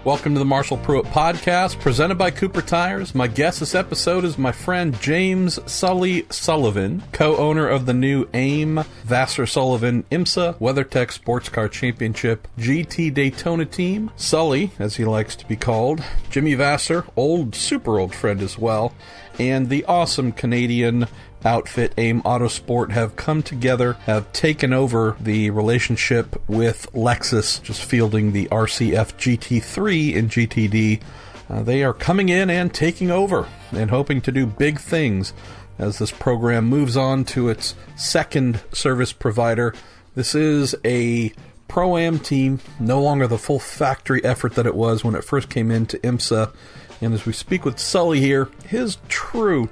Welcome to the Marshall Pruett Podcast, presented by Cooper Tires. My guest this episode is my friend James Sulli Sullivan, co-owner of the new AIM Vasser Sullivan IMSA WeatherTech SportsCar Championship GT Daytona team. Sully, as he likes to be called, Jimmy Vasser, super old friend as well, and the awesome Canadian outfit AIM Autosport have come together, have taken over the relationship with Lexus, just fielding the RC F GT3 in GTD. They are coming in and taking over and hoping to do big things as this program moves on to its second service provider. This is a Pro-Am team, no longer the full factory effort that it was when it first came into IMSA. And as we speak with Sully here, his true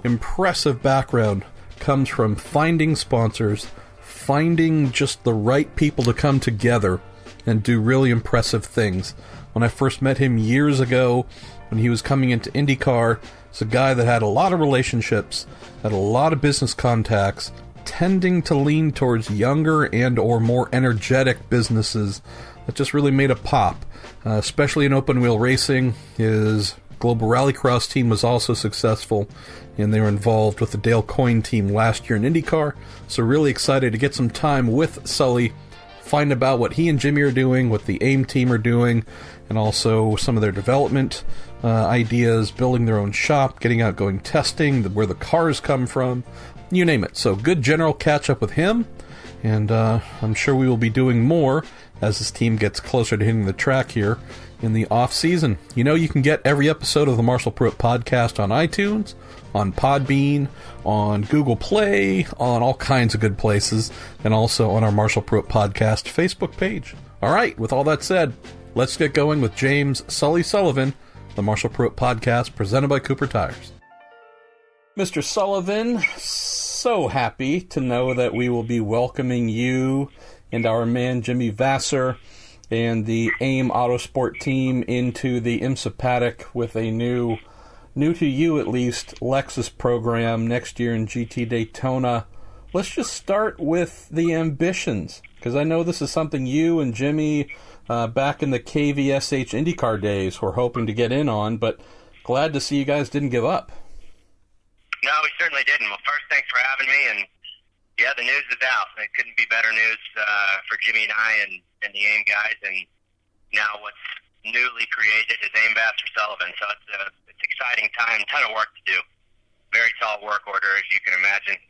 impressive background comes from finding sponsors, finding just the right people to come together and do really impressive things. When I first met him years ago, when he was coming into IndyCar, he's a guy that had a lot of relationships, had a lot of business contacts, tending to lean towards younger and or more energetic businesses that just really made a pop. Especially in open wheel racing. His global rallycross team was also successful, and they were involved with the Dale Coyne team last year in IndyCar. So really excited to get some time with Sully, find about what he and Jimmy are doing, what the AIM team are doing, and also some of their development ideas, building their own shop, getting out, going testing, where the cars come from, you name it. So good general catch up with him, and I'm sure we will be doing more as this team gets closer to hitting the track here in the off-season. You know, you can get every episode of the Marshall Pruett Podcast on iTunes, on Podbean, on Google Play, on all kinds of good places, and also on our Marshall Pruett Podcast Facebook page. All right, with all that said, let's get going with James Sulli Sullivan, the Marshall Pruett Podcast, presented by Cooper Tires. Mr. Sullivan, so happy to know that we will be welcoming you and our man Jimmy Vasser and the AIM Autosport team into the IMSA paddock with a new to you at least, Lexus program next year in GT Daytona. Let's just start with the ambitions, because I know this is something you and Jimmy back in the KVSH IndyCar days were hoping to get in on, but glad to see you guys didn't give up. No, we certainly didn't. Well, first, thanks for having me, and yeah, the news is out. It couldn't be better news for Jimmy and I and the AIM guys. And now what's newly created is AIM Vasser Sullivan. So it's an exciting time, ton of work to do. Very tall work order, as you can imagine.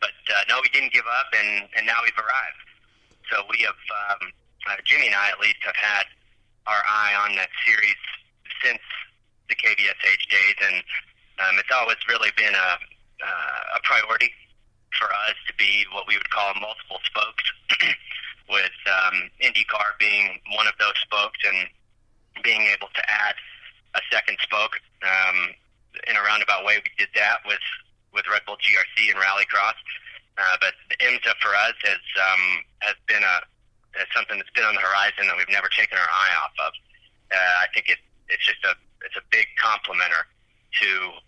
But no, we didn't give up, and now we've arrived. So we have, Jimmy and I at least, have had our eye on that series since the KVSH days. And it's always really been a priority for us to be what we would call multiple spokes, with IndyCar being one of those spokes, and being able to add a second spoke in a roundabout way. We did that with Red Bull GRC and Rallycross, but the IMSA for us has been something that's been on the horizon that we've never taken our eye off of. I think it's a big complementer to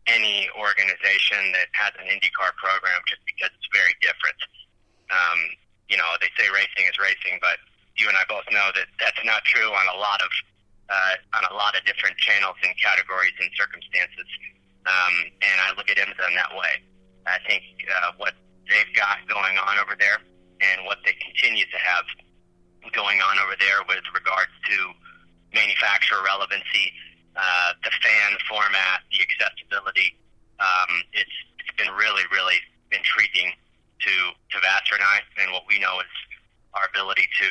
any organization that has an IndyCar program, just because it's very different. They say racing is racing, but you and I both know that that's not true on a lot of different channels and categories and circumstances. And I look at IMSA in that way. I think what they've got going on over there, and what they continue to have going on over there with regards to manufacturer relevancy, the fan format, the accessibility, it's been really intriguing to Vasser and I, and what we know is our ability to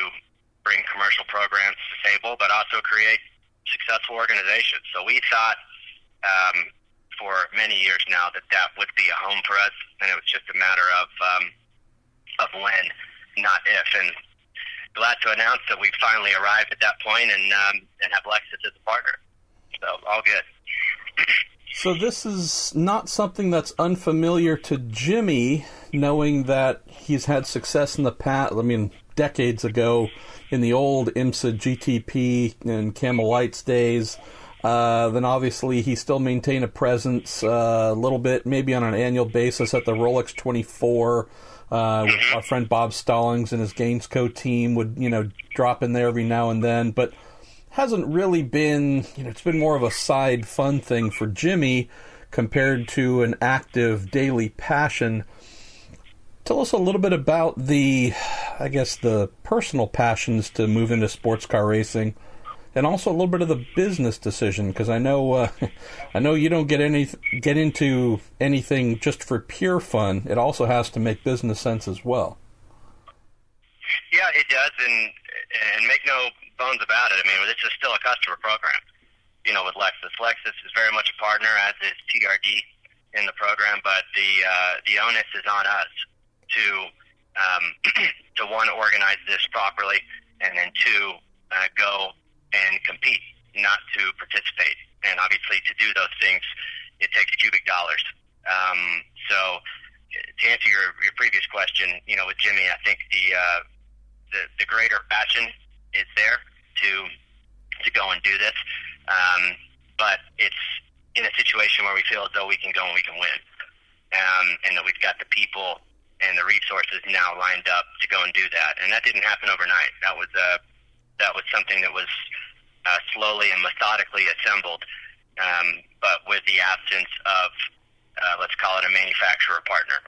bring commercial programs to the table, but also create successful organizations. So we thought for many years now that would be a home for us, and it was just a matter of when, not if. And glad to announce that we've finally arrived at that point, and have Lexus as a partner. So all good. So this is not something that's unfamiliar to Jimmy, knowing that he's had success in the past. I mean, decades ago in the old IMSA GTP and Camel Lights days. Then obviously he still maintained a presence a little bit, maybe on an annual basis at the Rolex 24. Our friend Bob Stallings and his Gainesco team would, drop in there every now and then, but hasn't really been, it's been more of a side fun thing for Jimmy compared to an active daily passion. Tell us a little bit about the personal passions to move into sports car racing, and also a little bit of the business decision, because I know you don't get into anything just for pure fun. It also has to make business sense as well. Yeah, it does, and make no bones about it. I mean, this is still a customer program, with Lexus. Lexus is very much a partner, as is TRD in the program, but the onus is on us to one, organize this properly, and then two, go and compete, not to participate. And obviously, to do those things, it takes cubic dollars. So, to answer your previous question, with Jimmy, I think the greater passion is there to go and do this, but it's in a situation where we feel as though we can go and we can win, and that we've got the people and the resources now lined up to go and do that. And that didn't happen overnight. That was something that was slowly and methodically assembled, but with the absence of, let's call it a manufacturer partner.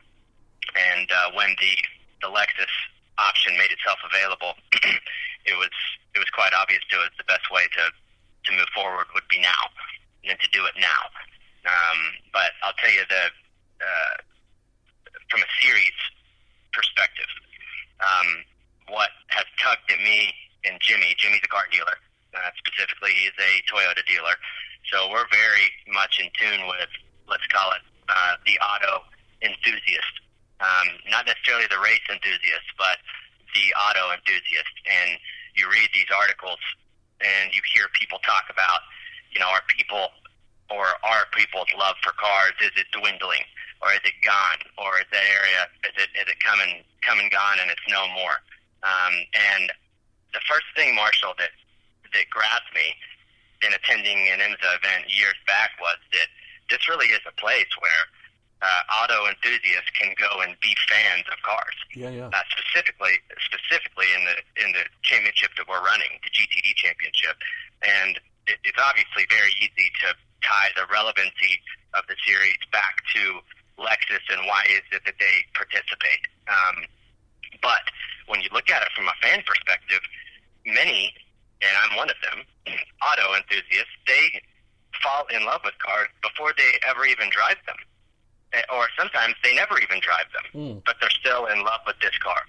And when the Lexus option made itself available, it was quite obvious to us the best way to move forward would be now, and to do it now. But I'll tell you that from a series perspective, what has tugged at me and Jimmy's a car dealer. Specifically, he's a Toyota dealer. So we're very much in tune with, let's call it, the auto enthusiast. Not necessarily the race enthusiast, but the auto enthusiast. And you read these articles and you hear people talk about, our people's love for cars, is it dwindling? Or is it gone? Or is that area, is it come and gone and it's no more? And the first thing, Marshall, that grabbed me in attending an IMSA event years back was that this really is a place where auto enthusiasts can go and be fans of cars. Yeah. Specifically in the championship that we're running, the GTD championship, and it's obviously very easy to tie the relevancy of the series back to Lexus and why is it that they participate. But when you look at it from a fan perspective, many, and I'm one of them, auto enthusiasts, they fall in love with cars before they ever even drive them. Or sometimes they never even drive them, but they're still in love with this car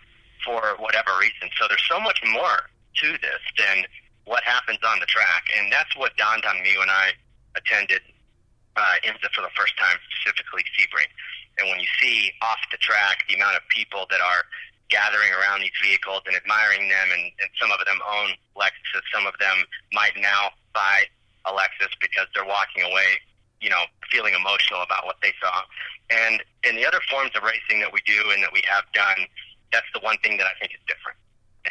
for whatever reason. So there's so much more to this than what happens on the track. And that's what dawned on me when I attended IMSA for the first time, specifically Sebring. And when you see off the track the amount of people that are gathering around these vehicles and admiring them, and some of them own Lexus, some of them might now buy a Lexus because they're walking away, feeling emotional about what they saw. And in the other forms of racing that we do and that we have done, that's the one thing that I think is different.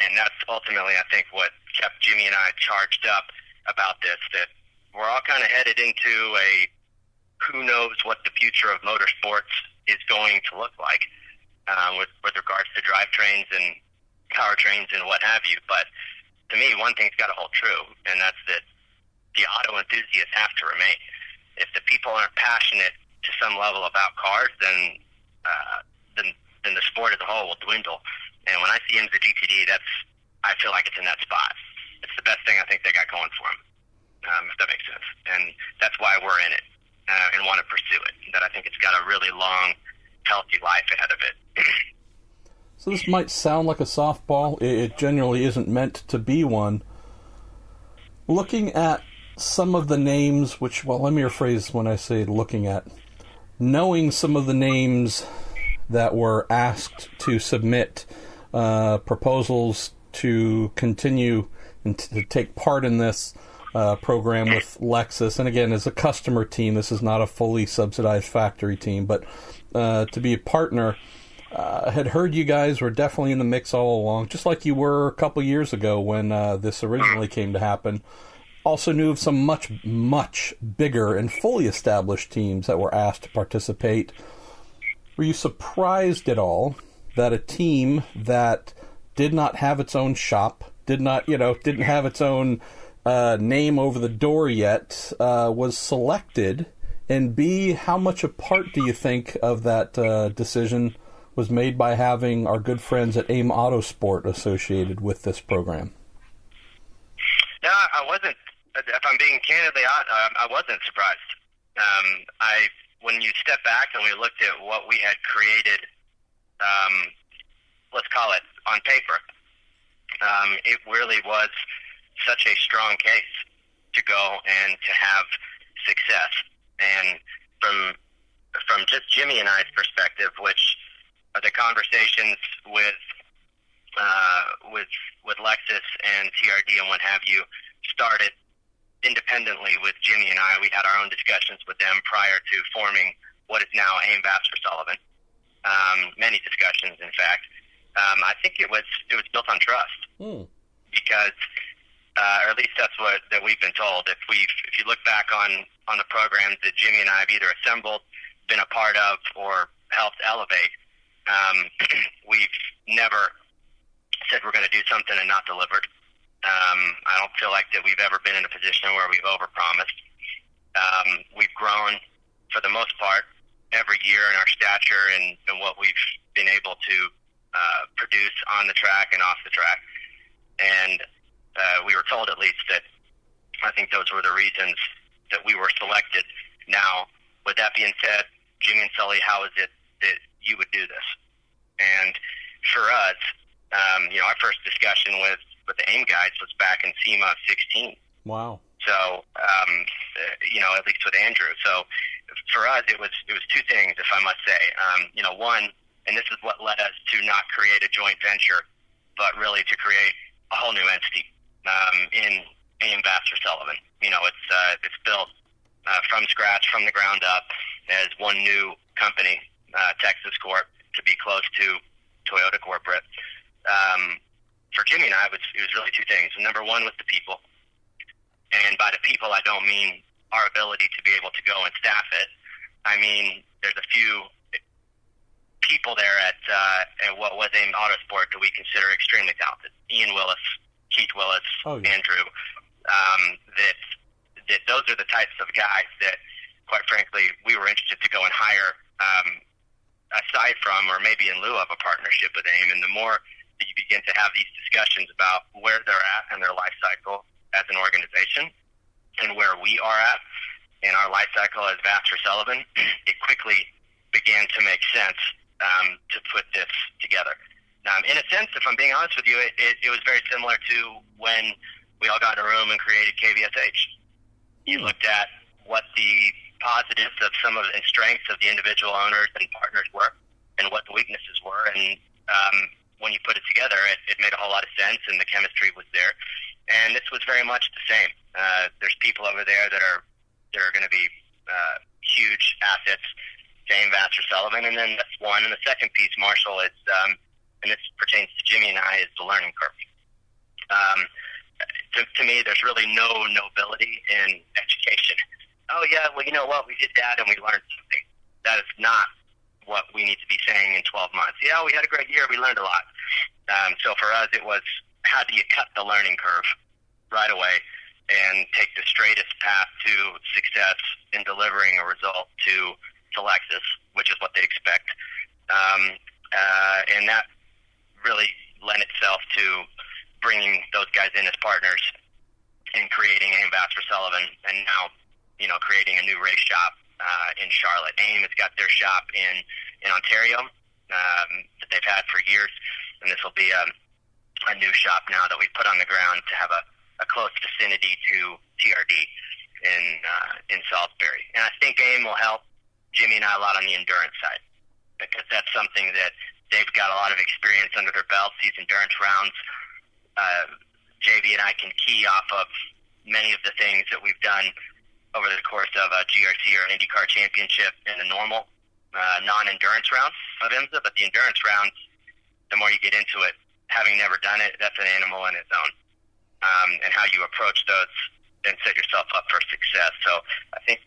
And that's ultimately, I think, what kept Jimmy and I charged up about this, that we're all kind of headed into a who knows what the future of motorsports is going to look like with regards to drivetrains and powertrains and what have you. But to me, one thing's got to hold true, and that's that the auto enthusiasts have to remain. If the people aren't passionate to some level about cars, then the sport as a whole will dwindle. And when I see IMSA GTD, I feel like it's in that spot. It's the best thing I think they got going for them, if that makes sense. And that's why we're in it and want to pursue it. That I think it's got a really long, healthy life ahead of it. So this might sound like a softball. It generally isn't meant to be one. Looking at some of the names, let me rephrase when I say looking at. Knowing some of the names that were asked to submit proposals to continue and to take part in this program with Lexus. And again, as a customer team, this is not a fully subsidized factory team, but to be a partner, had heard you guys were definitely in the mix all along, just like you were a couple years ago when this originally came to happen. Also knew of some much, much bigger and fully established teams that were asked to participate. Were you surprised at all that a team that did not have its own shop, didn't have its own name over the door yet, was selected? And B, how much a part do you think of that decision was made by having our good friends at AIM Autosport associated with this program? No, I wasn't. If I'm being candidly honest, I wasn't surprised. When you step back and we looked at what we had created, let's call it on paper, it really was such a strong case to go and to have success. And from just Jimmy and I's perspective, which are the conversations with Lexus and TRD and what have you, started independently with Jimmy and I. We had our own discussions with them prior to forming what is now AIM Vasser Sullivan. Many discussions, in fact. I think it was built on trust, because, or at least that's that we've been told. If you look back on the programs that Jimmy and I have either assembled, been a part of, or helped elevate, we've never said we're going to do something and not delivered. I don't feel like that we've ever been in a position where we've overpromised. We've grown, for the most part, every year in our stature and what we've been able to produce on the track and off the track. And we were told, at least, that I think those were the reasons that we were selected. Now, with that being said, Jimmy and Sully, how is it that you would do this? And for us, our first discussion with the AIM guys was back in SEMA 16. Wow. So, at least with Andrew. So for us, it was two things, if I must say. One, and this is what led us to not create a joint venture, but really to create a whole new entity in AIM Vasser Sullivan. It's built from scratch, from the ground up, as one new company, Texas Corp, to be close to Toyota corporate. For Jimmy and I, it was really two things. Number one was the people. And by the people, I don't mean our ability to be able to go and staff it. I mean, there's a few people there at what was AIM Autosport that we consider extremely talented. Ian Willis, Keith Willis, Andrew. That those are the types of guys that, quite frankly, we were interested to go and hire aside from, or maybe in lieu of, a partnership with AIM. And the more that you begin to have these discussions about where they're at in their life cycle as an organization and where we are at in our life cycle as Vasser Sullivan, it quickly began to make sense to put this together. In a sense, if I'm being honest with you, it was very similar to when we all got in a room and created KVSH. You looked at what the positives of some of the strengths of the individual owners and partners were and what the weaknesses were, and when you put it together, it made a whole lot of sense, and the chemistry was there. And this was very much the same. There's people over there that are going to be huge assets to AIM Vasser Sullivan, and then that's one. And the second piece, Marshall, is, and this pertains to Jimmy and I, is the learning curve. To me, there's really no nobility in education. Oh, yeah, well, you know what? We did that, and we learned something. That is not what we need to be saying in 12 months. Yeah, we had a great year. We learned a lot. So for us, it was, how do you cut the learning curve right away and take the straightest path to success in delivering a result to Lexus, which is what they expect. And that really lent itself to bringing those guys in as partners and creating AIM Vasser Sullivan, and now, creating a new race shop in Charlotte. AIM has got their shop in Ontario that they've had for years, and this will be a new shop now that we put on the ground to have a close vicinity to TRD in Salisbury. And I think AIM will help Jimmy and I a lot on the endurance side, because that's something that they've got a lot of experience under their belts. These endurance rounds, JV and I can key off of many of the things that we've done over the course of a GRC or IndyCar championship in the normal non-endurance rounds of IMSA. But the endurance rounds, the more you get into it, having never done it, that's an animal in its own. And how you approach those and set yourself up for success. So I think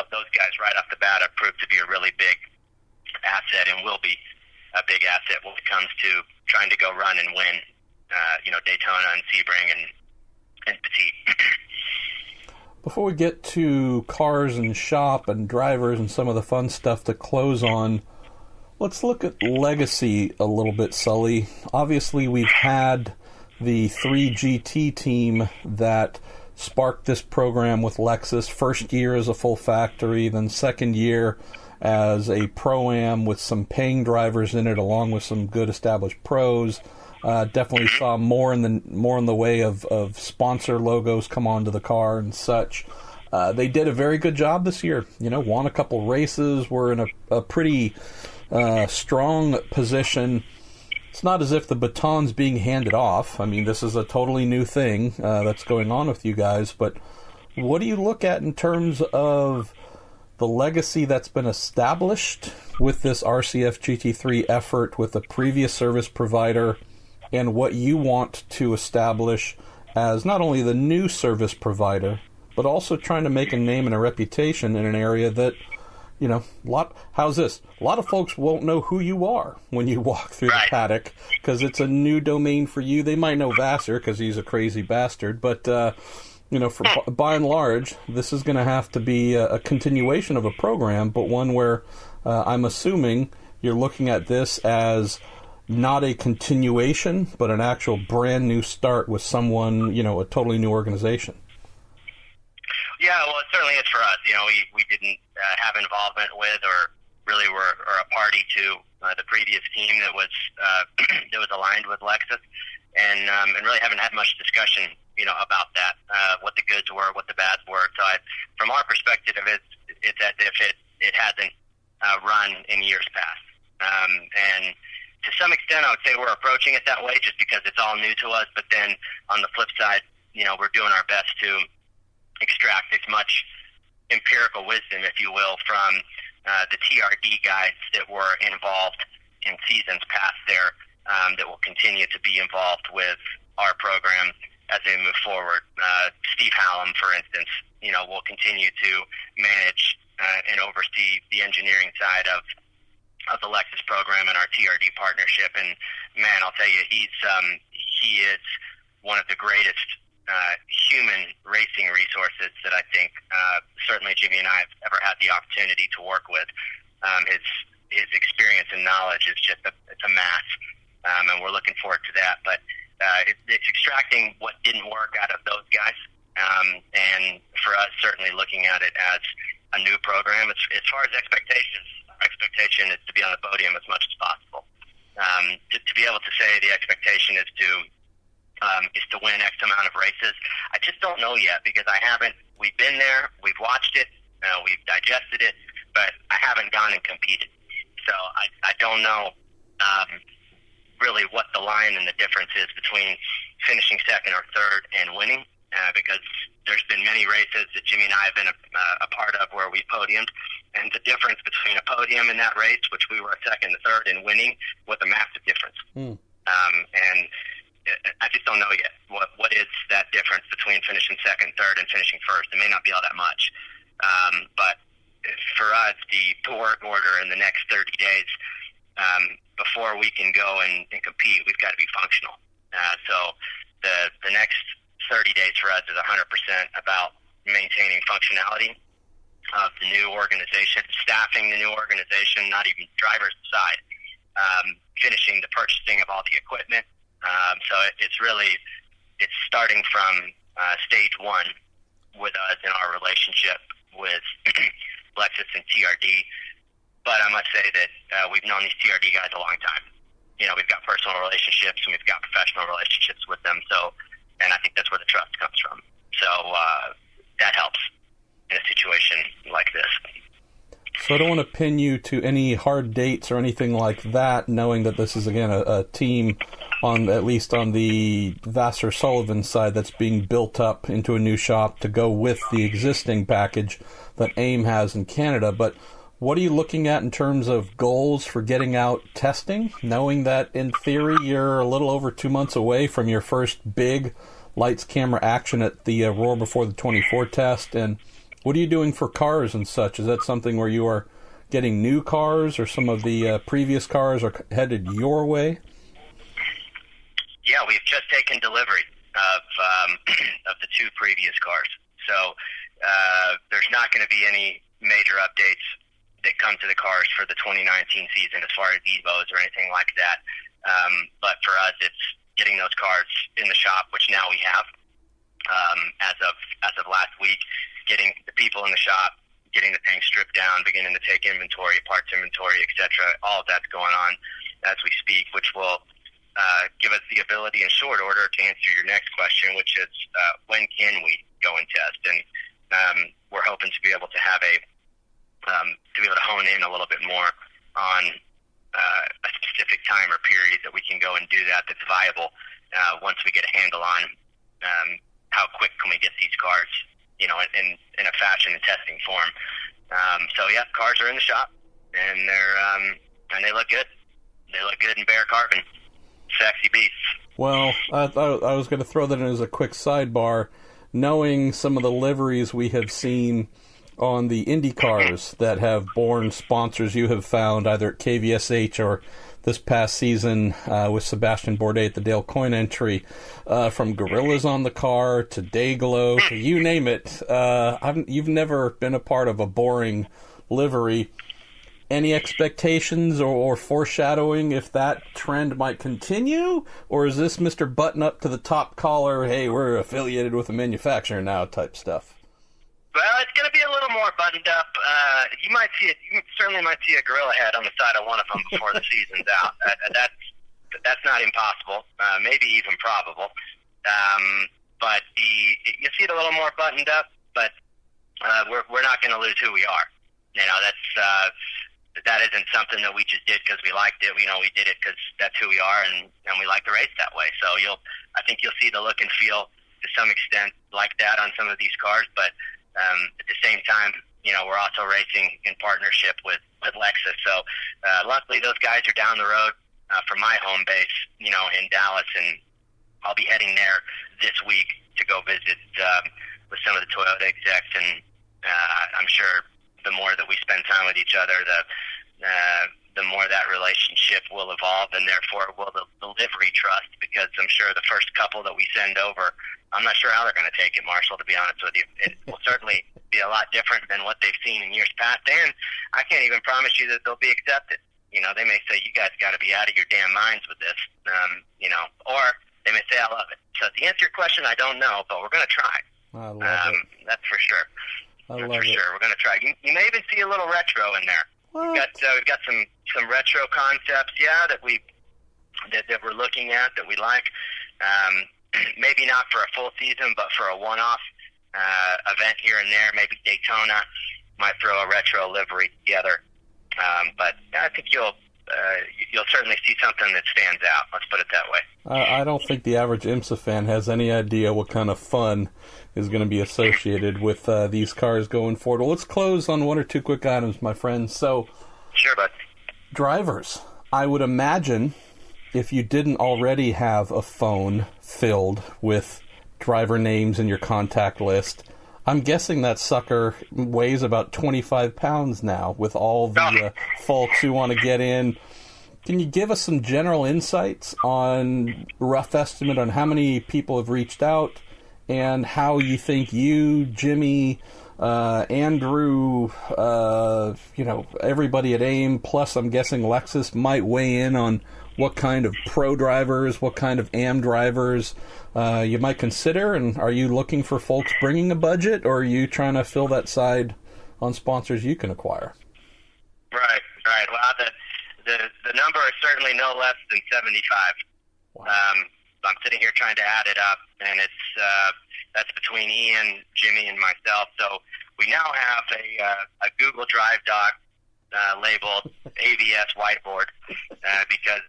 those guys right off the bat have proved to be a really big asset and will be a big asset when it comes to trying to go run and win, Daytona and Sebring and Petit. Before we get to cars and shop and drivers and some of the fun stuff to close on, let's look at legacy a little bit, Sully. Obviously, we've had the 3GT team that sparked this program with Lexus. First year as a full factory, then second year as a Pro-Am with some paying drivers in it, along with some good established pros. Definitely saw more in the way of sponsor logos come onto the car and such. They did a very good job this year. Won a couple races. Were in a pretty strong position. It's not as if the baton's being handed off. I mean, this is a totally new thing that's going on with you guys. But what do you look at in terms of the legacy that's been established with this RCF GT3 effort with the previous service provider, and what you want to establish as not only the new service provider, but also trying to make a name and a reputation in an area that, how's this? A lot of folks won't know who you are when you walk through the paddock, because it's a new domain for you. They might know Vasser because he's a crazy bastard, but, by and large, this is going to have to be a continuation of a program, but one where I'm assuming you're looking at this as not a continuation, but an actual brand new start with someone, a totally new organization. Yeah, well, it certainly is for us. We didn't have involvement with or really were a party to the previous team that was aligned with Lexus, and really haven't had much discussion, about that, what the goods were, what the bads were. So from our perspective, it's as if it hasn't run in years past, and to some extent, I would say we're approaching it that way just because it's all new to us. But then on the flip side, we're doing our best to extract as much empirical wisdom, if you will, from the TRD guys that were involved in seasons past there, that will continue to be involved with our program as they move forward. Steve Hallam, for instance, will continue to manage and oversee the engineering side of the Lexus program and our TRD partnership. And man, I'll tell you, he is one of the greatest human racing resources that I think certainly Jimmy and I have ever had the opportunity to work with. His experience and knowledge is just it's a mass, and we're looking forward to that. But it's extracting what didn't work out of those guys, and for us, certainly looking at it as a new program. As far as expectations, our expectation is to be on the podium as much as possible. To be able to say the expectation is to win X amount of races, I just don't know yet, because we've been there, we've watched it, we've digested it, but I haven't gone and competed. So I don't know really what the line and the difference is between finishing second or third and winning, because there's been many races that Jimmy and I have been a part of where we podiumed, and the difference between a podium in that race, which we were a second, a third, and winning, was a massive difference. And I just don't know yet what is that difference between finishing second, third, and finishing first. It may not be all that much, but for us, the work order in the next 30 days, before we can go and compete, we've got to be functional. So the next 30 days for us is 100% about maintaining functionality of the new organization, staffing the new organization, not even drivers aside, finishing the purchasing of all the equipment. So it's starting from stage one with us in our relationship with Lexus and TRD. But I must say that we've known these TRD guys a long time. We've got personal relationships and we've got professional relationships with them. And I think that's where the trust comes from. So that helps in a situation like this. So I don't want to pin you to any hard dates or anything like that, knowing that this is, again, a team, at least on the Vasser Sullivan side, that's being built up into a new shop to go with the existing package that AIM has in Canada. But what are you looking at in terms of goals for getting out testing, knowing that in theory you're a little over 2 months away from your first big lights, camera action at the Roar Before the 24 test? And what are you doing for cars and such? Is that something where you are getting new cars, or some of the previous cars are headed your way? Yeah, we've just taken delivery of the 2 previous cars. So there's not going to be any major updates that come to the cars for the 2019 season as far as Evos or anything like that. But for us, it's getting those cars in the shop, which now we have as of last week, getting the people in the shop, getting the things stripped down, beginning to take inventory, parts inventory, etc. All of that's going on as we speak, which will give us the ability in short order to answer your next question, which is when can we go and test? And we're hoping to be able to have to be able to hone in a little bit more on a specific time or period that we can go and do that that's viable once we get a handle on how quick can we get these cars, in a fashion and testing form. So yeah, cars are in the shop, and they look good. They look good in bare carbon. Sexy beasts. Well, I was going to throw that in as a quick sidebar. Knowing some of the liveries we have seen on the IndyCars that have borne sponsors you have found either at KVSH or this past season with Sebastian Bourdais at the Dale Coyne entry, from Gorillas on the car to Dayglow to you name it. You've never been a part of a boring livery. Any expectations or foreshadowing if that trend might continue? Or is this Mr. Button Up to the top collar, hey, we're affiliated with a manufacturer now type stuff? Well, it's going to be a little more buttoned up. You certainly might see a gorilla head on the side of one of them before the season's out. That's not impossible, maybe even probable. But you see it a little more buttoned up, but we're not going to lose who we are. That isn't something that we just did because we liked it. We did it because that's who we are, and we like to race that way. So I think you'll see the look and feel to some extent like that on some of these cars, but at the same time, we're also racing in partnership with Lexus. So luckily those guys are down the road from my home base, in Dallas, and I'll be heading there this week to go visit with some of the Toyota execs, and I'm sure the more that we spend time with each other, the more that relationship will evolve, and therefore will the livery trust, because I'm sure the first couple that we send over, I'm not sure how they're going to take it, Marshall, to be honest with you. It will certainly be a lot different than what they've seen in years past, and I can't even promise you that they'll be accepted. They may say, you guys got to be out of your damn minds with this, or they may say, I love it. So to answer your question, I don't know, but we're going to try. I love it. That's for sure. We're going to try. You may even see a little retro in there. We've got some retro concepts, that we're looking at that we like. Maybe not for a full season, but for a one-off event here and there. Maybe Daytona might throw a retro livery together. But I think you'll certainly see something that stands out. Let's put it that way. I don't think the average IMSA fan has any idea what kind of fun is going to be associated with these cars going forward. Well, let's close on one or two quick items, my friend. So, sure, bud. Drivers. I would imagine if you didn't already have a phone filled with driver names in your contact list, I'm guessing that sucker weighs about 25 pounds now with all the folks who want to get in. Can you give us some general insights on rough estimate on how many people have reached out and how you think you, Jimmy, Andrew, everybody at AIM, plus I'm guessing Lexus might weigh in on what kind of pro drivers, what kind of AM drivers you might consider, and are you looking for folks bringing a budget, or are you trying to fill that side on sponsors you can acquire? Right. Well, the number is certainly no less than 75. Wow. I'm sitting here trying to add it up, and that's between Ian, Jimmy, and myself. So we now have a Google Drive doc labeled AVS whiteboard because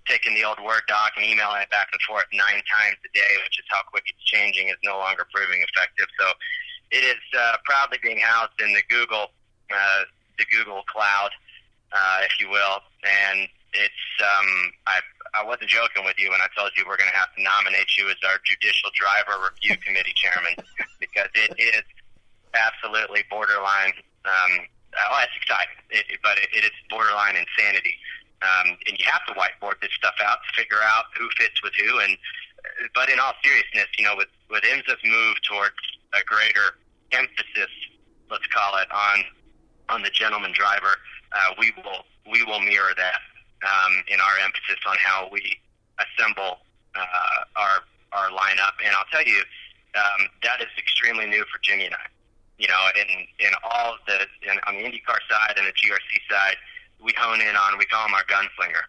taking the old Word doc and emailing it back and forth 9 times a day, which is how quick it's changing, is no longer proving effective. So it is proudly being housed in the Google cloud, if you will, and it's I wasn't joking with you when I told you we're going to have to nominate you as our Judicial Driver Review Committee Chairman, because it is absolutely borderline it's exciting, but it is borderline insanity. And you have to whiteboard this stuff out to figure out who fits with who. But in all seriousness, with IMSA's move towards a greater emphasis, let's call it, on the gentleman driver, we will mirror that in our emphasis on how we assemble our lineup. And I'll tell you, that is extremely new for Jimmy and I. In all of on the IndyCar side and the GRC side, we hone in on, we call him our gunslinger.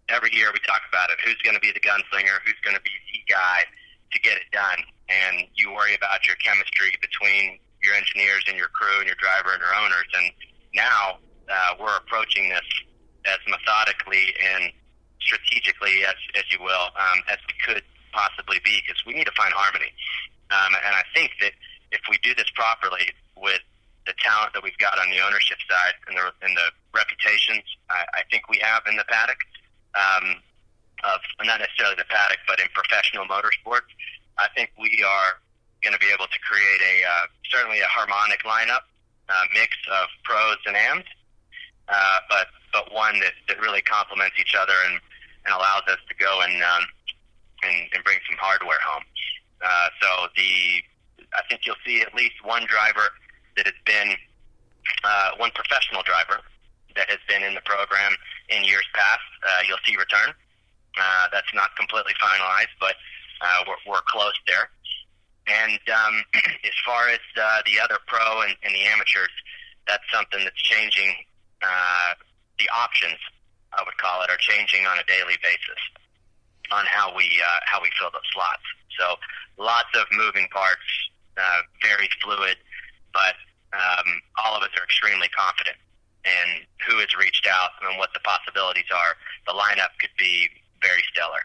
Every year we talk about it. Who's going to be the gunslinger? Who's going to be the guy to get it done? And you worry about your chemistry between your engineers and your crew and your driver and your owners. And now we're approaching this as methodically and strategically as you will, as we could possibly be, because we need to find harmony. And I think that if we do this properly with the talent that we've got on the ownership side and the reputations I think we have in the paddock, of not necessarily the paddock, but in professional motorsports, I think we are going to be able to create certainly a harmonic lineup, mix of pros and AMs, but one that really complements each other and allows us to go and bring some hardware home. I think you'll see at least one driver that has been one professional driver that has been in the program in years past. You'll see return. That's not completely finalized, but we're close there. And as far as the other pro and the amateurs, that's something that's changing. The options, I would call it, are changing on a daily basis on how we fill those slots. So lots of moving parts, very fluid, but all of us are extremely confident in who has reached out and what the possibilities are. The lineup could be very stellar.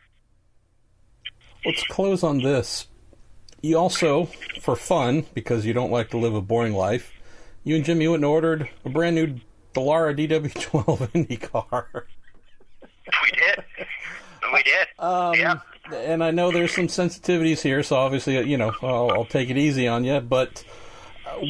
Let's close on this. You also, for fun, because you don't like to live a boring life, you and Jimmy went and ordered a brand new Dallara DW12 IndyCar. We did. Yeah. And I know there's some sensitivities here, so obviously, I'll take it easy on you. But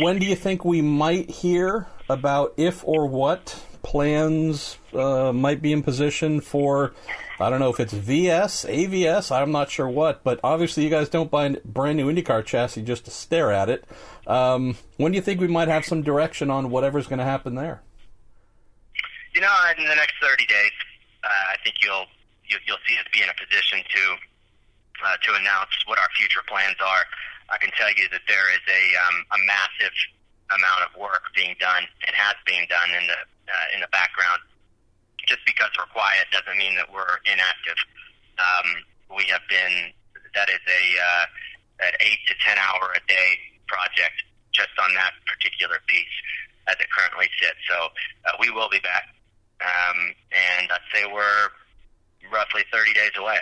when do you think we might hear about if or what plans might be in position for, I don't know if it's VS, AVS, I'm not sure what, but obviously you guys don't buy a brand new IndyCar chassis just to stare at it. When do you think we might have some direction on whatever's going to happen there? In the next 30 days, I think you'll see us be in a position to announce what our future plans are. I can tell you that there is a massive amount of work being done and has been done in the background. Just because we're quiet doesn't mean that we're inactive. We have been. That is an 8 to 10 hour a day project just on that particular piece as it currently sits. So we will be back, and I'd say we're roughly 30 days away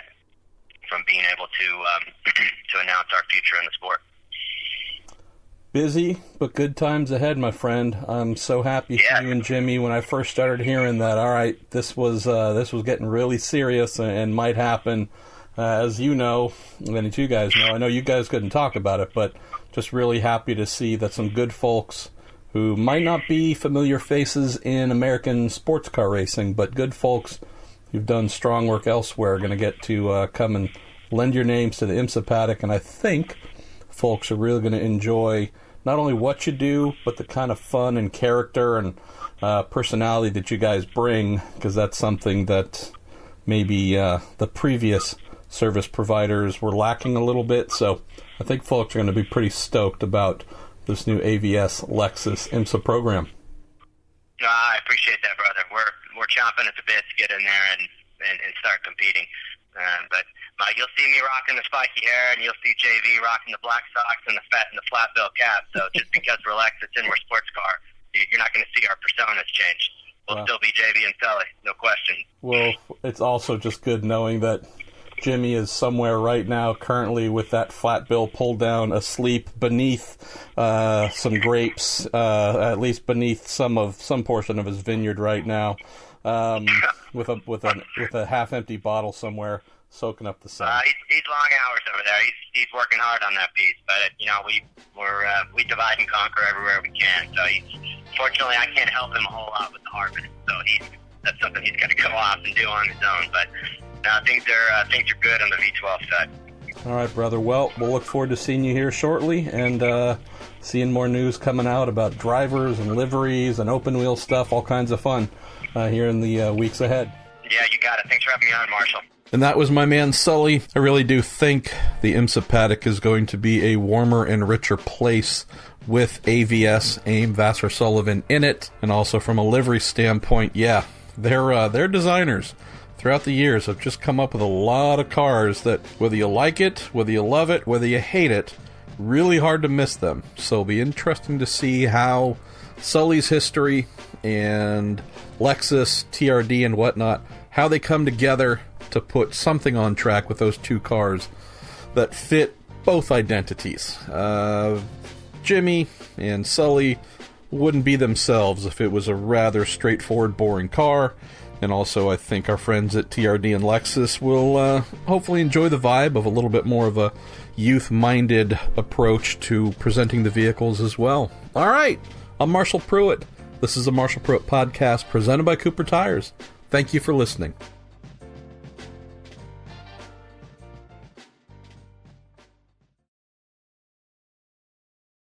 from being able to announce our future in the sport. Busy, but good times ahead, my friend. I'm so happy for you and Jimmy. When I first started hearing that, all right, this was getting really serious and might happen. As you know, and as you guys know, I know you guys couldn't talk about it, but just really happy to see that some good folks who might not be familiar faces in American sports car racing, but good folks who've done strong work elsewhere are going to get to come and lend your names to the IMSA paddock. And I think folks are really going to enjoy not only what you do, but the kind of fun and character and personality that you guys bring, because that's something that maybe the previous service providers were lacking a little bit. So I think folks are going to be pretty stoked about this new AVS Lexus IMSA program. No, I appreciate that, brother. We're chomping at the bit to get in there and start competing. But you'll see me rocking the spiky hair, and you'll see JV rocking the black socks and the flat bill cap. So just because we're Lexus and we're sports car, you're not going to see our personas change. We'll still be JV and Sully, no question. Well, it's also just good knowing that Jimmy is somewhere right now currently with that flat bill pulled down, asleep beneath some grapes, at least beneath some portion of his vineyard right now, with a half empty bottle somewhere soaking up the sun. He's long hours over there. He's working hard on that piece, but we divide and conquer everywhere we can. So he's unfortunately, I can't help him a whole lot with the harvest. So that's something he's got to go off and do on his own. But things are good on the V12 side. All right, brother. Well, we'll look forward to seeing you here shortly and seeing more news coming out about drivers and liveries and open wheel stuff, all kinds of fun here in the weeks ahead. Yeah, you got it. Thanks for having me on, Marshall. And that was my man Sully. I really do think the IMSA paddock is going to be a warmer and richer place with AVS, AIM Vasser Sullivan, in it. And also from a livery standpoint, yeah, they're designers throughout the years have just come up with a lot of cars that, whether you like it, whether you love it, whether you hate it, really hard to miss them. So it'll be interesting to see how Sully's history and Lexus, TRD, and whatnot, how they come together to put something on track with those two cars that fit both identities. Jimmy and Sully wouldn't be themselves if it was a rather straightforward, boring car. And also, I think our friends at TRD and Lexus will hopefully enjoy the vibe of a little bit more of a youth-minded approach to presenting the vehicles as well. All right, I'm Marshall Pruett. This is the Marshall Pruett Podcast presented by Cooper Tires. Thank you for listening.